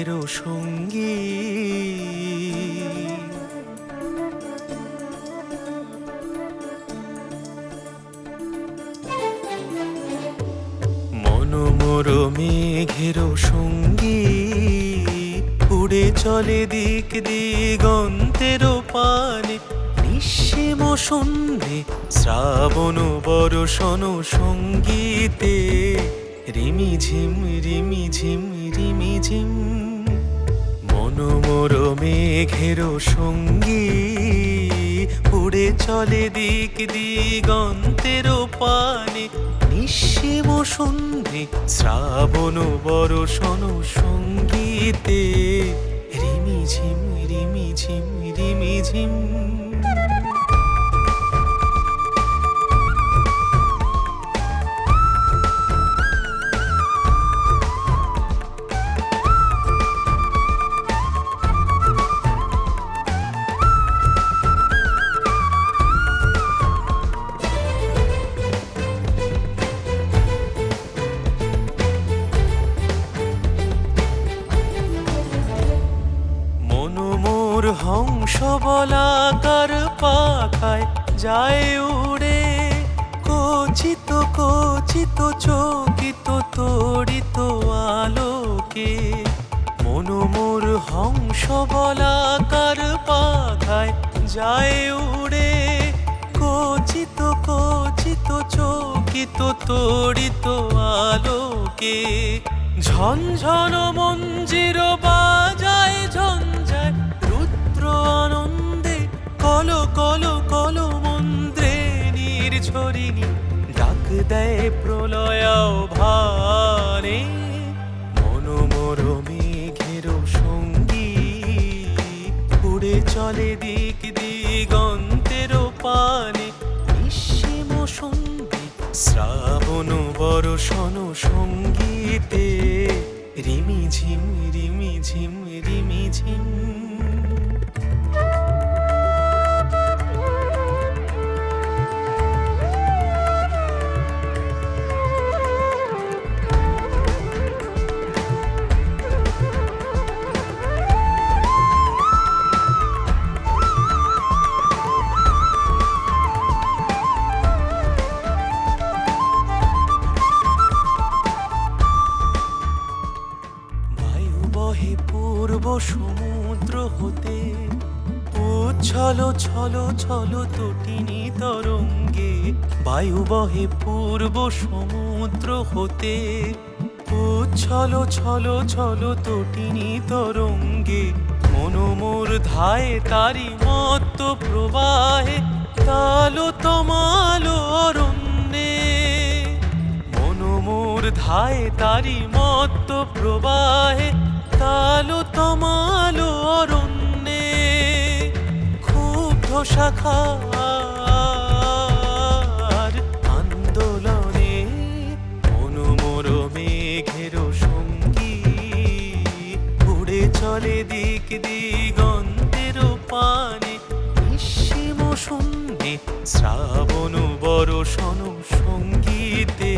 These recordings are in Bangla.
মেঘেরও সঙ্গী। মনোমোর মেঘেরও সঙ্গী, উড়ে চলে দিক দিগন্তের পানে। নিঃসীম সন্ধ্যে শ্রাবণ বর্ষণ সঙ্গীতে, রিমিঝিম রিমিঝিম রিমিঝিম। মনোমোর মেঘেরও সঙ্গী, উড়ে চলে দিক দিগন্তের পানে। নিঃসীম সন্ধ্যে শ্রাবণ বর্ষণ সঙ্গীতে, রিমিঝিম রিমিঝিম রিমিঝিম। মনোমোর হংস বলাকার পাখায় যায় উড়ে, কচিত কচিত চকিত তড়িত আলোকে। মনোমোর হংস বলাকার পাখায় যায় উড়ে, কচিত কচিত চকিত তড়িত আলোকে। ঝনঝন মঞ্জির বাজায় ঝঞ্ঝায়, রুদ্র আনন্দে কল কল কল মন্ত্রে নির্ঝরিণী ডাক দেয় প্রলয় ভানে। মনোমোর মেঘেরও সঙ্গী, উড়ে চলে দিক দিগন্তের পানে। নিঃসীম সন্ধি শ্রাবণ বর্ষণ সঙ্গীতে, রিমিঝিম রিমিঝিম রিমিঝিম। বহে পূর্ব সমুদ্র হতে, উচ্ছল ছল ছল তটিনী তরঙ্গে। বায়ু বহে পূর্ব সমুদ্র হতে, উচ্ছল ছল ছল তটিনী তরঙ্গে। মনোমোর ধায়ে তারি মত্ত প্রবাহে, তালো তমালো অরণ্যে। মনোমোর ধায়ে তারি মত্ত প্রবাহে, তালো তমালো অরণ্যে। ক্ষুব্ধ শাখার আন্দোলনে, মনোমোর মেঘেরও সঙ্গী, উড়ে চলে দিক দিগন্তের পানে। নিঃসীম সন্ধে শ্রাবণ বর্ষণ সঙ্গীতে,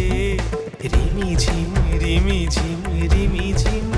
রিমিঝিম রিমিঝিম রিমিঝিম।